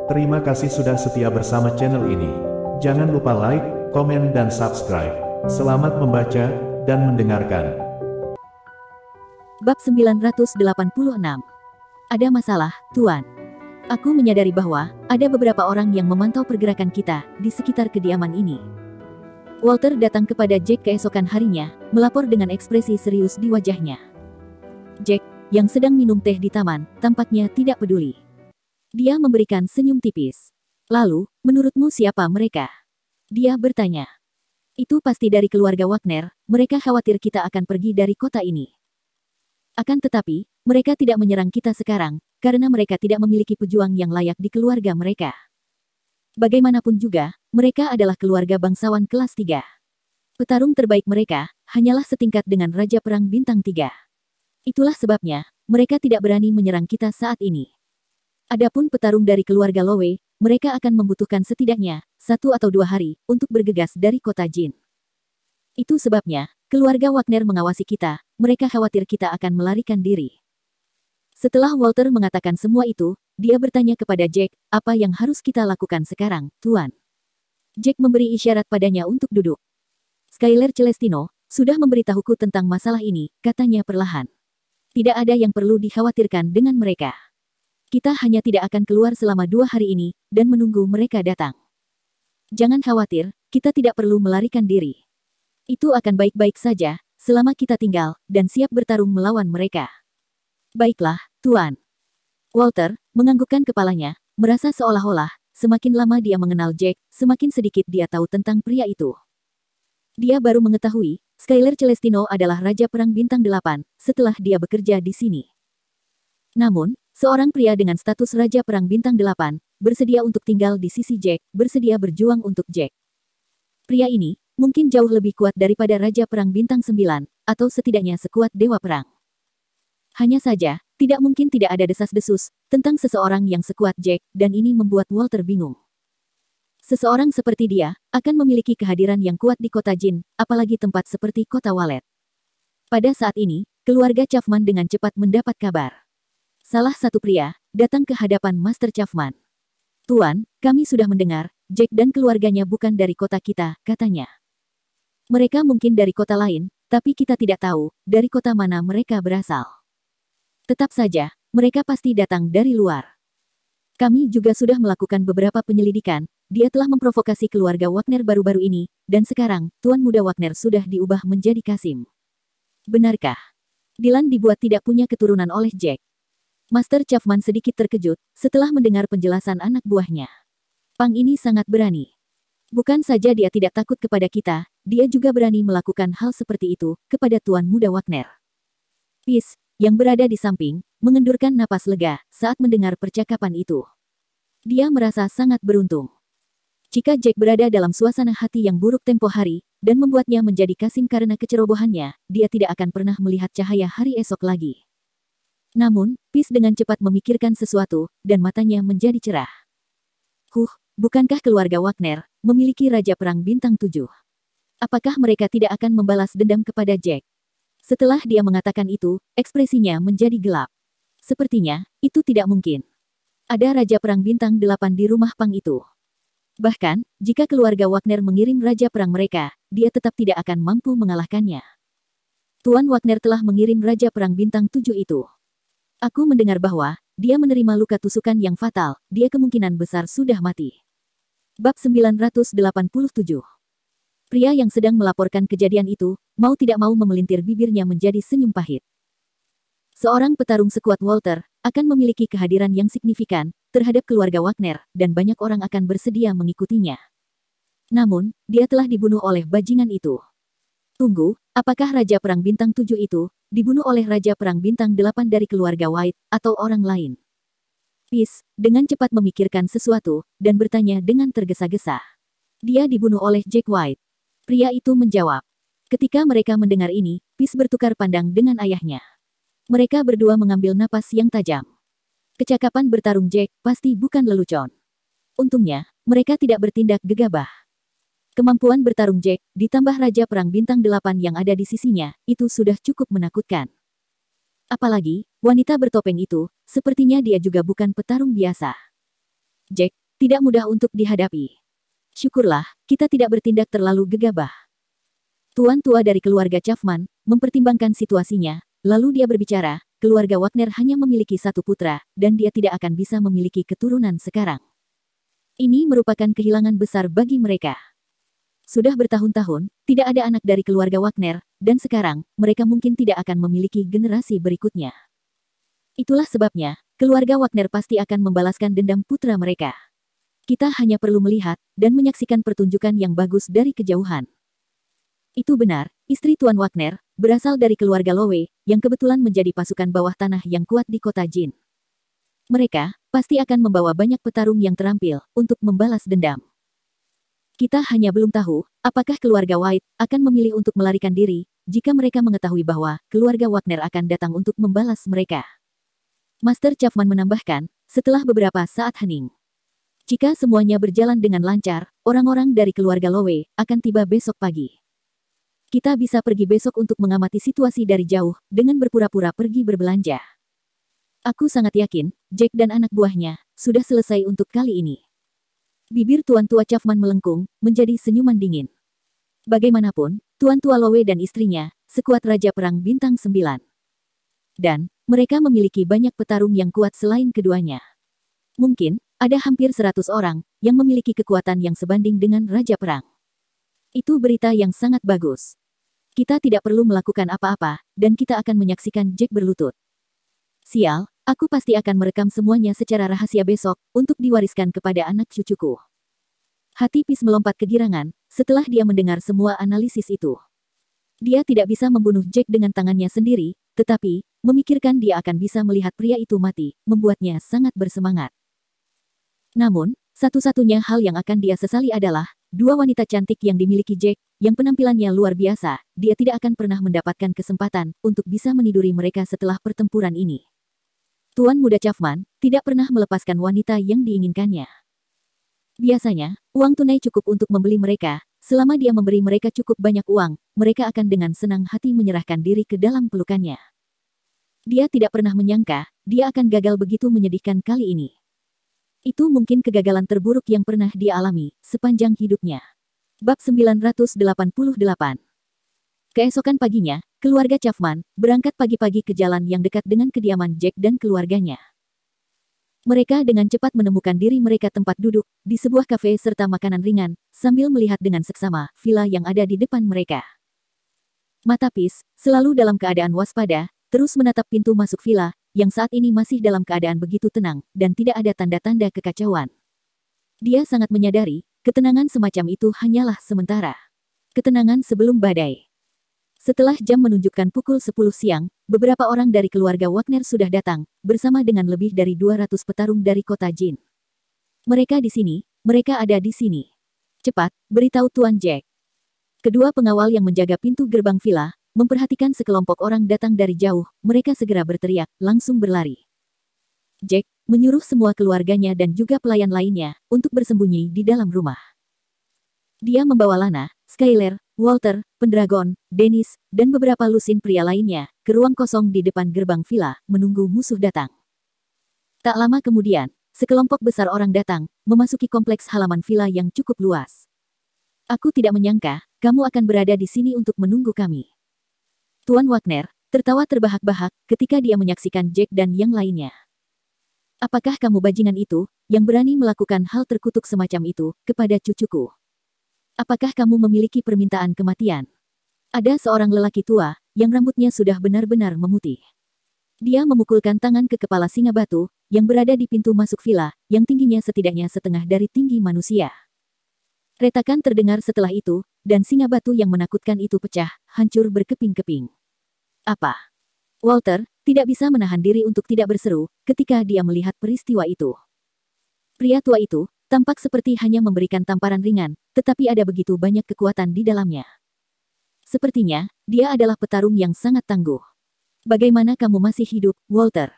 Terima kasih sudah setia bersama channel ini. Jangan lupa like, komen dan subscribe. Selamat membaca dan mendengarkan. Bab 986. Ada masalah, Tuan. Aku menyadari bahwa ada beberapa orang yang memantau pergerakan kita di sekitar kediaman ini. Walter datang kepada Jack keesokan harinya, melapor dengan ekspresi serius di wajahnya. Jack, yang sedang minum teh di taman, tampaknya tidak peduli. Dia memberikan senyum tipis. Lalu, menurutmu siapa mereka? Dia bertanya. Itu pasti dari keluarga Wagner, mereka khawatir kita akan pergi dari kota ini. Akan tetapi, mereka tidak menyerang kita sekarang, karena mereka tidak memiliki pejuang yang layak di keluarga mereka. Bagaimanapun juga, mereka adalah keluarga bangsawan kelas 3. Petarung terbaik mereka, hanyalah setingkat dengan Raja Perang Bintang 3. Itulah sebabnya, mereka tidak berani menyerang kita saat ini. Adapun petarung dari keluarga Lowe, mereka akan membutuhkan setidaknya 1 atau 2 hari untuk bergegas dari kota Jin. Itu sebabnya, keluarga Wagner mengawasi kita, mereka khawatir kita akan melarikan diri. Setelah Walter mengatakan semua itu, dia bertanya kepada Jack, apa yang harus kita lakukan sekarang, Tuan? Jack memberi isyarat padanya untuk duduk. Skylar Celestino sudah memberitahuku tentang masalah ini, katanya perlahan. Tidak ada yang perlu dikhawatirkan dengan mereka. Kita hanya tidak akan keluar selama 2 hari ini, dan menunggu mereka datang. Jangan khawatir, kita tidak perlu melarikan diri. Itu akan baik-baik saja, selama kita tinggal, dan siap bertarung melawan mereka. Baiklah, Tuan. Walter menganggukkan kepalanya, merasa seolah-olah, semakin lama dia mengenal Jack, semakin sedikit dia tahu tentang pria itu. Dia baru mengetahui, Skylar Celestino adalah Raja Perang Bintang 8, setelah dia bekerja di sini. Namun, seorang pria dengan status Raja Perang Bintang 8, bersedia untuk tinggal di sisi Jack, bersedia berjuang untuk Jack. Pria ini, mungkin jauh lebih kuat daripada Raja Perang Bintang 9, atau setidaknya sekuat Dewa Perang. Hanya saja, tidak mungkin tidak ada desas-desus tentang seseorang yang sekuat Jack, dan ini membuat Walter bingung. Seseorang seperti dia, akan memiliki kehadiran yang kuat di kota Jin, apalagi tempat seperti kota Walet. Pada saat ini, keluarga Chaffman dengan cepat mendapat kabar. Salah satu pria datang ke hadapan Master Chaffman. Tuan, kami sudah mendengar, Jack dan keluarganya bukan dari kota kita, katanya. Mereka mungkin dari kota lain, tapi kita tidak tahu dari kota mana mereka berasal. Tetap saja, mereka pasti datang dari luar. Kami juga sudah melakukan beberapa penyelidikan, dia telah memprovokasi keluarga Wagner baru-baru ini, dan sekarang, Tuan Muda Wagner sudah diubah menjadi Kasim. Benarkah? Dylan dibuat tidak punya keturunan oleh Jack. Master Chaffman sedikit terkejut setelah mendengar penjelasan anak buahnya. Pang ini sangat berani. Bukan saja dia tidak takut kepada kita, dia juga berani melakukan hal seperti itu kepada Tuan Muda Wagner. Pis, yang berada di samping, mengendurkan napas lega saat mendengar percakapan itu. Dia merasa sangat beruntung. Jika Jack berada dalam suasana hati yang buruk tempo hari, dan membuatnya menjadi Kasim karena kecerobohannya, dia tidak akan pernah melihat cahaya hari esok lagi. Namun, Pis dengan cepat memikirkan sesuatu, dan matanya menjadi cerah. Bukankah keluarga Wagner memiliki Raja Perang Bintang 7? Apakah mereka tidak akan membalas dendam kepada Jack? Setelah dia mengatakan itu, ekspresinya menjadi gelap. Sepertinya, itu tidak mungkin. Ada Raja Perang Bintang 8 di rumah Pang itu. Bahkan, jika keluarga Wagner mengirim Raja Perang mereka, dia tetap tidak akan mampu mengalahkannya. Tuan Wagner telah mengirim Raja Perang Bintang 7 itu. Aku mendengar bahwa dia menerima luka tusukan yang fatal, dia kemungkinan besar sudah mati. Bab 987. Pria yang sedang melaporkan kejadian itu, mau tidak mau memelintir bibirnya menjadi senyum pahit. Seorang petarung sekuat Walter, akan memiliki kehadiran yang signifikan terhadap keluarga Wagner, dan banyak orang akan bersedia mengikutinya. Namun, dia telah dibunuh oleh bajingan itu. Tunggu, apakah Raja Perang Bintang 7 itu dibunuh oleh Raja Perang Bintang 8 dari keluarga White, atau orang lain? Pis, dengan cepat memikirkan sesuatu, dan bertanya dengan tergesa-gesa. Dia dibunuh oleh Jack White. Pria itu menjawab. Ketika mereka mendengar ini, Pis bertukar pandang dengan ayahnya. Mereka berdua mengambil napas yang tajam. Kecakapan bertarung Jack pasti bukan lelucon. Untungnya, mereka tidak bertindak gegabah. Kemampuan bertarung Jack, ditambah Raja Perang Bintang 8 yang ada di sisinya, itu sudah cukup menakutkan. Apalagi, wanita bertopeng itu, sepertinya dia juga bukan petarung biasa. Jack, tidak mudah untuk dihadapi. Syukurlah, kita tidak bertindak terlalu gegabah. Tuan tua dari keluarga Chapman mempertimbangkan situasinya, lalu dia berbicara, keluarga Wagner hanya memiliki satu putra, dan dia tidak akan bisa memiliki keturunan sekarang. Ini merupakan kehilangan besar bagi mereka. Sudah bertahun-tahun, tidak ada anak dari keluarga Wagner, dan sekarang, mereka mungkin tidak akan memiliki generasi berikutnya. Itulah sebabnya, keluarga Wagner pasti akan membalaskan dendam putra mereka. Kita hanya perlu melihat, dan menyaksikan pertunjukan yang bagus dari kejauhan. Itu benar, istri Tuan Wagner, berasal dari keluarga Lowe, yang kebetulan menjadi pasukan bawah tanah yang kuat di kota Jin. Mereka, pasti akan membawa banyak petarung yang terampil, untuk membalas dendam. Kita hanya belum tahu, apakah keluarga White akan memilih untuk melarikan diri, jika mereka mengetahui bahwa keluarga Wagner akan datang untuk membalas mereka. Master Chapman menambahkan, setelah beberapa saat hening. Jika semuanya berjalan dengan lancar, orang-orang dari keluarga Lowe akan tiba besok pagi. Kita bisa pergi besok untuk mengamati situasi dari jauh, dengan berpura-pura pergi berbelanja. Aku sangat yakin, Jack dan anak buahnya, sudah selesai untuk kali ini. Bibir Tuan Tua Chapman melengkung, menjadi senyuman dingin. Bagaimanapun, Tuan Tua Lowe dan istrinya, sekuat Raja Perang Bintang 9. Dan, mereka memiliki banyak petarung yang kuat selain keduanya. Mungkin, ada hampir 100 orang, yang memiliki kekuatan yang sebanding dengan Raja Perang. Itu berita yang sangat bagus. Kita tidak perlu melakukan apa-apa, dan kita akan menyaksikan Jack berlutut. Sial, aku pasti akan merekam semuanya secara rahasia besok, untuk diwariskan kepada anak cucuku. Hati Pis melompat kegirangan, setelah dia mendengar semua analisis itu. Dia tidak bisa membunuh Jack dengan tangannya sendiri, tetapi, memikirkan dia akan bisa melihat pria itu mati, membuatnya sangat bersemangat. Namun, satu-satunya hal yang akan dia sesali adalah, dua wanita cantik yang dimiliki Jack, yang penampilannya luar biasa, dia tidak akan pernah mendapatkan kesempatan untuk bisa meniduri mereka setelah pertempuran ini. Tuan Muda Chapman tidak pernah melepaskan wanita yang diinginkannya. Biasanya, uang tunai cukup untuk membeli mereka, selama dia memberi mereka cukup banyak uang, mereka akan dengan senang hati menyerahkan diri ke dalam pelukannya. Dia tidak pernah menyangka, dia akan gagal begitu menyedihkan kali ini. Itu mungkin kegagalan terburuk yang pernah dia alami sepanjang hidupnya. Bab 988. Keesokan paginya, keluarga Chapman berangkat pagi-pagi ke jalan yang dekat dengan kediaman Jack dan keluarganya. Mereka dengan cepat menemukan diri mereka tempat duduk di sebuah kafe serta makanan ringan, sambil melihat dengan seksama villa yang ada di depan mereka. Mata Pis, selalu dalam keadaan waspada, terus menatap pintu masuk villa, yang saat ini masih dalam keadaan begitu tenang, dan tidak ada tanda-tanda kekacauan. Dia sangat menyadari, ketenangan semacam itu hanyalah sementara. Ketenangan sebelum badai. Setelah jam menunjukkan pukul 10 siang, beberapa orang dari keluarga Wagner sudah datang, bersama dengan lebih dari 200 petarung dari kota Jin. Mereka di sini, mereka ada di sini. Cepat, beritahu Tuan Jack. Kedua pengawal yang menjaga pintu gerbang villa, memperhatikan sekelompok orang datang dari jauh, mereka segera berteriak, langsung berlari. Jack menyuruh semua keluarganya dan juga pelayan lainnya untuk bersembunyi di dalam rumah. Dia membawa Lana, Skyler, Walter, Pendragon, Dennis, dan beberapa lusin pria lainnya ke ruang kosong di depan gerbang villa, menunggu musuh datang. Tak lama kemudian, sekelompok besar orang datang, memasuki kompleks halaman villa yang cukup luas. Aku tidak menyangka, kamu akan berada di sini untuk menunggu kami. Tuan Wagner tertawa terbahak-bahak ketika dia menyaksikan Jack dan yang lainnya. Apakah kamu bajingan itu, yang berani melakukan hal terkutuk semacam itu, kepada cucuku? Apakah kamu memiliki permintaan kematian? Ada seorang lelaki tua, yang rambutnya sudah benar-benar memutih. Dia memukulkan tangan ke kepala singa batu, yang berada di pintu masuk villa, yang tingginya setidaknya setengah dari tinggi manusia. Retakan terdengar setelah itu, dan singa batu yang menakutkan itu pecah, hancur berkeping-keping. Apa? Walter tidak bisa menahan diri untuk tidak berseru ketika dia melihat peristiwa itu. Pria tua itu tampak seperti hanya memberikan tamparan ringan, tetapi ada begitu banyak kekuatan di dalamnya. Sepertinya, dia adalah petarung yang sangat tangguh. Bagaimana kamu masih hidup, Walter?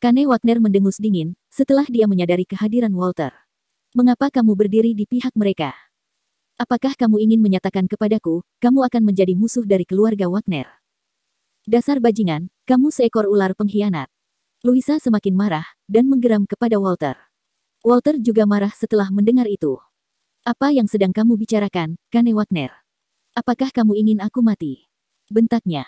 Kane Wagner mendengus dingin, setelah dia menyadari kehadiran Walter. Mengapa kamu berdiri di pihak mereka? Apakah kamu ingin menyatakan kepadaku, kamu akan menjadi musuh dari keluarga Wagner? Dasar bajingan, kamu seekor ular pengkhianat. Louisa semakin marah, dan menggeram kepada Walter. Walter juga marah setelah mendengar itu. Apa yang sedang kamu bicarakan, Kane Wagner? Apakah kamu ingin aku mati? Bentaknya.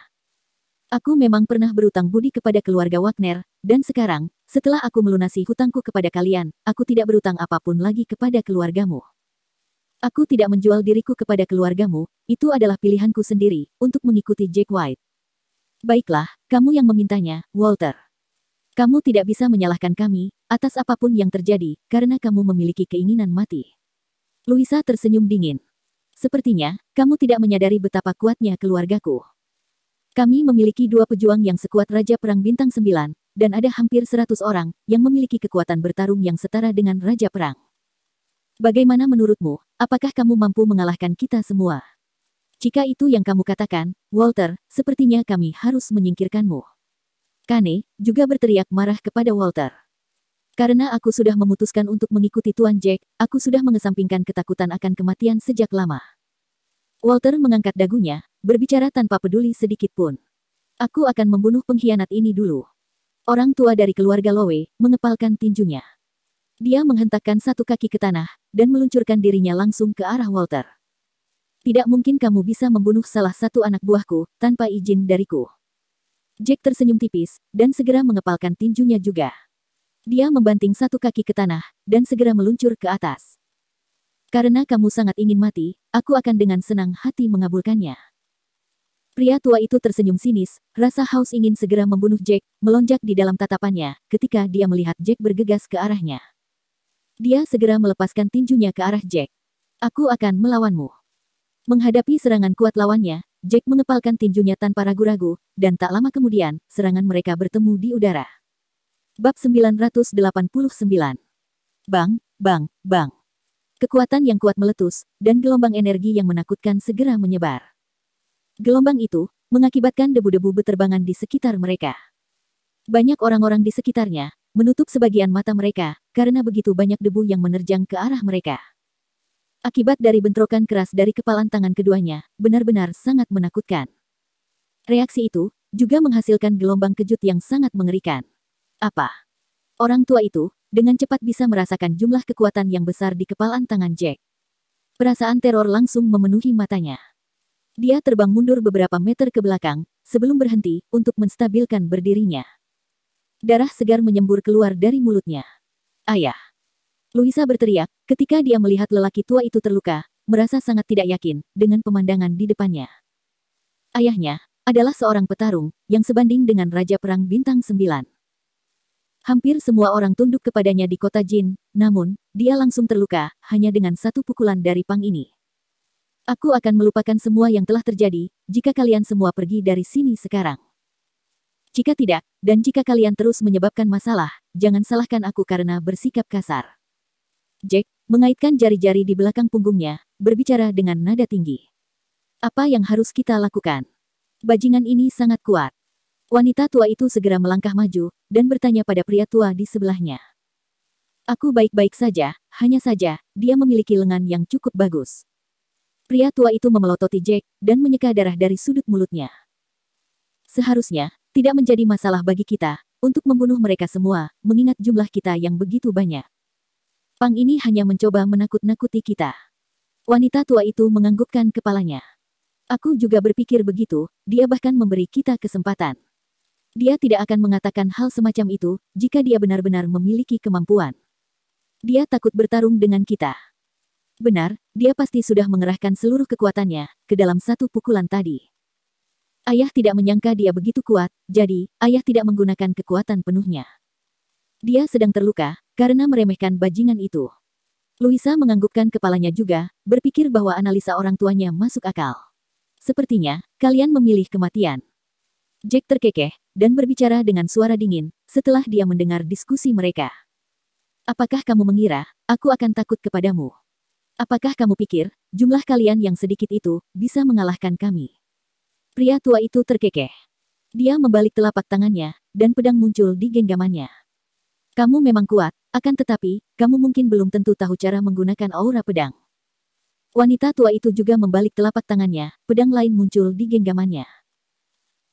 Aku memang pernah berutang budi kepada keluarga Wagner, dan sekarang, setelah aku melunasi hutangku kepada kalian, aku tidak berutang apapun lagi kepada keluargamu. Aku tidak menjual diriku kepada keluargamu, itu adalah pilihanku sendiri, untuk mengikuti Jack White. Baiklah, kamu yang memintanya, Walter. Kamu tidak bisa menyalahkan kami, atas apapun yang terjadi, karena kamu memiliki keinginan mati. Louisa tersenyum dingin. Sepertinya, kamu tidak menyadari betapa kuatnya keluargaku. Kami memiliki dua pejuang yang sekuat Raja Perang Bintang 9, dan ada hampir 100 orang, yang memiliki kekuatan bertarung yang setara dengan Raja Perang. Bagaimana menurutmu, apakah kamu mampu mengalahkan kita semua? Jika itu yang kamu katakan, Walter, sepertinya kami harus menyingkirkanmu. Kane juga berteriak marah kepada Walter. Karena aku sudah memutuskan untuk mengikuti Tuan Jack, aku sudah mengesampingkan ketakutan akan kematian sejak lama. Walter mengangkat dagunya, berbicara tanpa peduli sedikit pun. Aku akan membunuh pengkhianat ini dulu. Orang tua dari keluarga Lowe mengepalkan tinjunya. Dia menghentakkan satu kaki ke tanah, dan meluncurkan dirinya langsung ke arah Walter. Tidak mungkin kamu bisa membunuh salah satu anak buahku, tanpa izin dariku. Jack tersenyum tipis, dan segera mengepalkan tinjunya juga. Dia membanting satu kaki ke tanah, dan segera meluncur ke atas. Karena kamu sangat ingin mati, aku akan dengan senang hati mengabulkannya. Pria tua itu tersenyum sinis, rasa haus ingin segera membunuh Jack, melonjak di dalam tatapannya, ketika dia melihat Jack bergegas ke arahnya. Dia segera melepaskan tinjunya ke arah Jack. Aku akan melawanmu. Menghadapi serangan kuat lawannya, Jack mengepalkan tinjunya tanpa ragu-ragu, dan tak lama kemudian, serangan mereka bertemu di udara. Bab 989. Bang, bang, bang. Kekuatan yang kuat meletus, dan gelombang energi yang menakutkan segera menyebar. Gelombang itu, mengakibatkan debu-debu beterbangan di sekitar mereka. Banyak orang-orang di sekitarnya, menutup sebagian mata mereka, karena begitu banyak debu yang menerjang ke arah mereka. Akibat dari bentrokan keras dari kepalan tangan keduanya, benar-benar sangat menakutkan. Reaksi itu, juga menghasilkan gelombang kejut yang sangat mengerikan. Apa? Orang tua itu, dengan cepat bisa merasakan jumlah kekuatan yang besar di kepalan tangan Jack. Perasaan teror langsung memenuhi matanya. Dia terbang mundur beberapa meter ke belakang, sebelum berhenti, untuk menstabilkan berdirinya. Darah segar menyembur keluar dari mulutnya. Ayah! Louisa berteriak, ketika dia melihat lelaki tua itu terluka, merasa sangat tidak yakin, dengan pemandangan di depannya. Ayahnya, adalah seorang petarung, yang sebanding dengan Raja Perang Bintang 9. Hampir semua orang tunduk kepadanya di kota Jin, namun, dia langsung terluka, hanya dengan satu pukulan dari Pang ini. Aku akan melupakan semua yang telah terjadi, jika kalian semua pergi dari sini sekarang. Jika tidak, dan jika kalian terus menyebabkan masalah, jangan salahkan aku karena bersikap kasar. Jack mengaitkan jari-jari di belakang punggungnya, berbicara dengan nada tinggi. Apa yang harus kita lakukan? Bajingan ini sangat kuat. Wanita tua itu segera melangkah maju, dan bertanya pada pria tua di sebelahnya. Aku baik-baik saja, hanya saja, dia memiliki lengan yang cukup bagus. Pria tua itu memelototi Jack, dan menyeka darah dari sudut mulutnya. Seharusnya, tidak menjadi masalah bagi kita, untuk membunuh mereka semua, mengingat jumlah kita yang begitu banyak. Pang ini hanya mencoba menakut-nakuti kita. Wanita tua itu menganggukkan kepalanya. Aku juga berpikir begitu, dia bahkan memberi kita kesempatan. Dia tidak akan mengatakan hal semacam itu, jika dia benar-benar memiliki kemampuan. Dia takut bertarung dengan kita. Benar, dia pasti sudah mengerahkan seluruh kekuatannya, ke dalam satu pukulan tadi. Ayah tidak menyangka dia begitu kuat, jadi, ayah tidak menggunakan kekuatan penuhnya. Dia sedang terluka, karena meremehkan bajingan itu. Louisa menganggukkan kepalanya juga, berpikir bahwa analisa orang tuanya masuk akal. Sepertinya, kalian memilih kematian. Jack terkekeh, dan berbicara dengan suara dingin, setelah dia mendengar diskusi mereka. Apakah kamu mengira, aku akan takut kepadamu? Apakah kamu pikir, jumlah kalian yang sedikit itu, bisa mengalahkan kami? Pria tua itu terkekeh. Dia membalik telapak tangannya, dan pedang muncul di genggamannya. Kamu memang kuat, akan tetapi, kamu mungkin belum tentu tahu cara menggunakan aura pedang. Wanita tua itu juga membalik telapak tangannya, pedang lain muncul di genggamannya.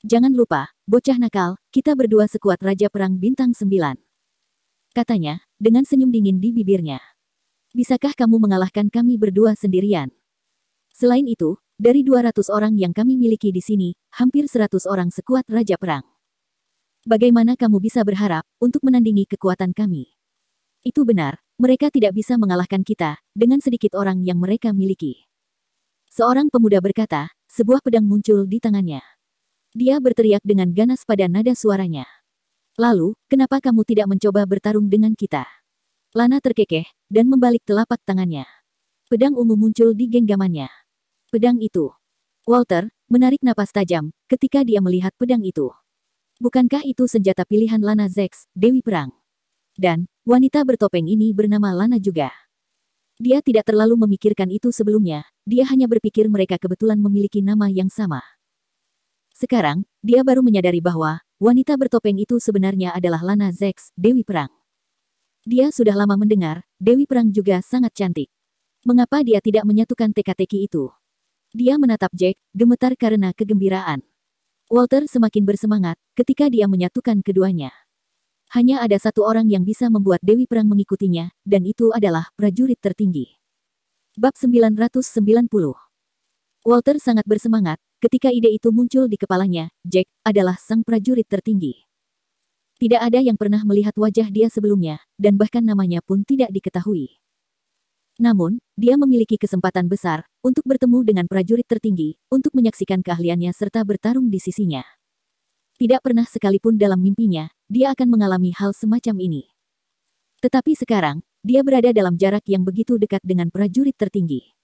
Jangan lupa, bocah nakal, kita berdua sekuat Raja Perang Bintang 9. Katanya, dengan senyum dingin di bibirnya. Bisakah kamu mengalahkan kami berdua sendirian? Selain itu, dari 200 orang yang kami miliki di sini, hampir 100 orang sekuat Raja Perang. Bagaimana kamu bisa berharap untuk menandingi kekuatan kami? Itu benar, mereka tidak bisa mengalahkan kita, dengan sedikit orang yang mereka miliki. Seorang pemuda berkata, sebuah pedang muncul di tangannya. Dia berteriak dengan ganas pada nada suaranya. Lalu, kenapa kamu tidak mencoba bertarung dengan kita? Lana terkekeh, dan membalik telapak tangannya. Pedang ungu muncul di genggamannya. Pedang itu. Walter, menarik napas tajam, ketika dia melihat pedang itu. Bukankah itu senjata pilihan Lana Zex, Dewi Perang? Dan, wanita bertopeng ini bernama Lana juga. Dia tidak terlalu memikirkan itu sebelumnya, dia hanya berpikir mereka kebetulan memiliki nama yang sama. Sekarang, dia baru menyadari bahwa, wanita bertopeng itu sebenarnya adalah Lana Zex, Dewi Perang. Dia sudah lama mendengar, Dewi Perang juga sangat cantik. Mengapa dia tidak menyatukan teka-teki itu? Dia menatap Jack, gemetar karena kegembiraan. Walter semakin bersemangat, ketika dia menyatukan keduanya. Hanya ada satu orang yang bisa membuat Dewi Perang mengikutinya, dan itu adalah prajurit tertinggi. Bab 990. Walter sangat bersemangat, ketika ide itu muncul di kepalanya, Jack adalah sang prajurit tertinggi. Tidak ada yang pernah melihat wajah dia sebelumnya, dan bahkan namanya pun tidak diketahui. Namun, dia memiliki kesempatan besar untuk bertemu dengan prajurit tertinggi, untuk menyaksikan keahliannya serta bertarung di sisinya. Tidak pernah sekalipun dalam mimpinya, dia akan mengalami hal semacam ini. Tetapi sekarang, dia berada dalam jarak yang begitu dekat dengan prajurit tertinggi.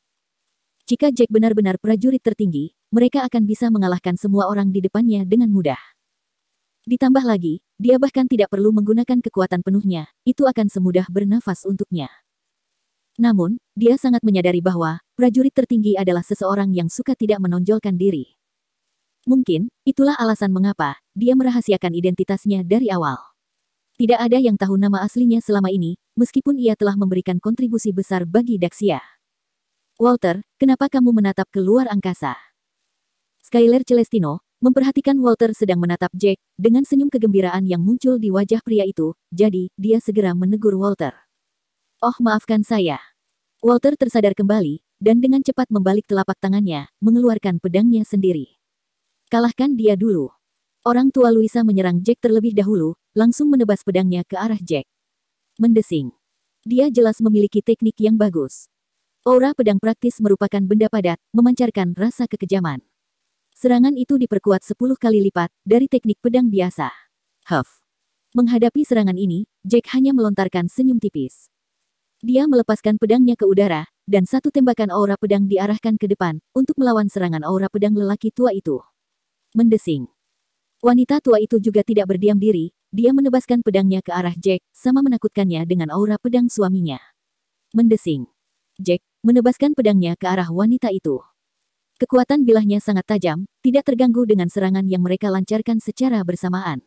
Jika Jack benar-benar prajurit tertinggi, mereka akan bisa mengalahkan semua orang di depannya dengan mudah. Ditambah lagi, dia bahkan tidak perlu menggunakan kekuatan penuhnya, itu akan semudah bernafas untuknya. Namun, dia sangat menyadari bahwa, prajurit tertinggi adalah seseorang yang suka tidak menonjolkan diri. Mungkin, itulah alasan mengapa, dia merahasiakan identitasnya dari awal. Tidak ada yang tahu nama aslinya selama ini, meskipun ia telah memberikan kontribusi besar bagi Daxia. Walter, kenapa kamu menatap ke luar angkasa? Skylar Celestino, memperhatikan Walter sedang menatap Jack, dengan senyum kegembiraan yang muncul di wajah pria itu, jadi, dia segera menegur Walter. Oh maafkan saya. Walter tersadar kembali, dan dengan cepat membalik telapak tangannya, mengeluarkan pedangnya sendiri. Kalahkan dia dulu. Orang tua Luisa menyerang Jack terlebih dahulu, langsung menebas pedangnya ke arah Jack. Mendesing. Dia jelas memiliki teknik yang bagus. Aura pedang praktis merupakan benda padat, memancarkan rasa kekejaman. Serangan itu diperkuat 10 kali lipat dari teknik pedang biasa. Huff. Menghadapi serangan ini, Jack hanya melontarkan senyum tipis. Dia melepaskan pedangnya ke udara, dan satu tembakan aura pedang diarahkan ke depan, untuk melawan serangan aura pedang lelaki tua itu. Mendesing. Wanita tua itu juga tidak berdiam diri, dia menebaskan pedangnya ke arah Jack, sama menakutkannya dengan aura pedang suaminya. Mendesing. Jack menebaskan pedangnya ke arah wanita itu. Kekuatan bilahnya sangat tajam, tidak terganggu dengan serangan yang mereka lancarkan secara bersamaan.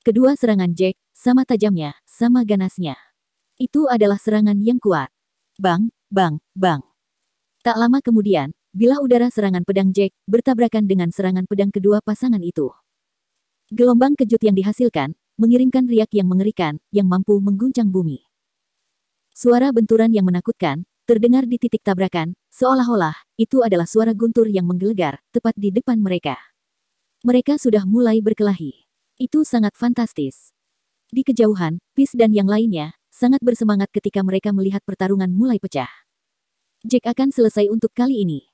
Kedua serangan Jack, sama tajamnya, sama ganasnya. Itu adalah serangan yang kuat. Bang, bang, bang. Tak lama kemudian, bilah udara serangan pedang Jack bertabrakan dengan serangan pedang kedua pasangan itu. Gelombang kejut yang dihasilkan, mengirimkan riak yang mengerikan, yang mampu mengguncang bumi. Suara benturan yang menakutkan, terdengar di titik tabrakan, seolah-olah, itu adalah suara guntur yang menggelegar, tepat di depan mereka. Mereka sudah mulai berkelahi. Itu sangat fantastis. Di kejauhan, Peace dan yang lainnya, sangat bersemangat ketika mereka melihat pertarungan mulai pecah. Jack akan selesai untuk kali ini.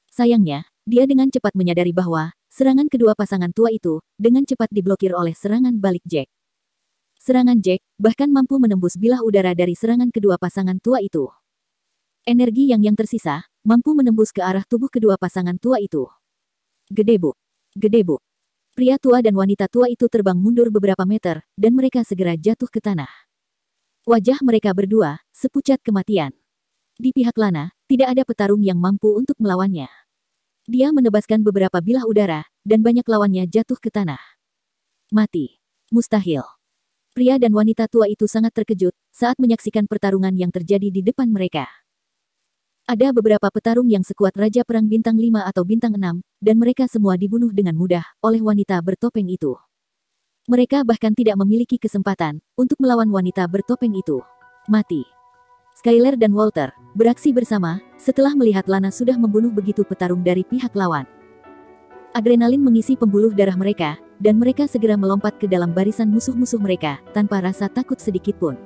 Sayangnya, dia dengan cepat menyadari bahwa, serangan kedua pasangan tua itu, dengan cepat diblokir oleh serangan balik Jack. Serangan Jack, bahkan mampu menembus bilah udara dari serangan kedua pasangan tua itu. Energi yang tersisa, mampu menembus ke arah tubuh kedua pasangan tua itu. Gedebuk. Gedebuk. Pria tua dan wanita tua itu terbang mundur beberapa meter, dan mereka segera jatuh ke tanah. Wajah mereka berdua, sepucat kematian. Di pihak Lana, tidak ada petarung yang mampu untuk melawannya. Dia menebaskan beberapa bilah udara, dan banyak lawannya jatuh ke tanah. Mati. Mustahil. Pria dan wanita tua itu sangat terkejut, saat menyaksikan pertarungan yang terjadi di depan mereka. Ada beberapa petarung yang sekuat Raja Perang Bintang 5 atau Bintang 6, dan mereka semua dibunuh dengan mudah oleh wanita bertopeng itu. Mereka bahkan tidak memiliki kesempatan untuk melawan wanita bertopeng itu. Mati. Skyler dan Walter beraksi bersama setelah melihat Lana sudah membunuh begitu petarung dari pihak lawan. Adrenalin mengisi pembuluh darah mereka, dan mereka segera melompat ke dalam barisan musuh-musuh mereka tanpa rasa takut sedikit pun.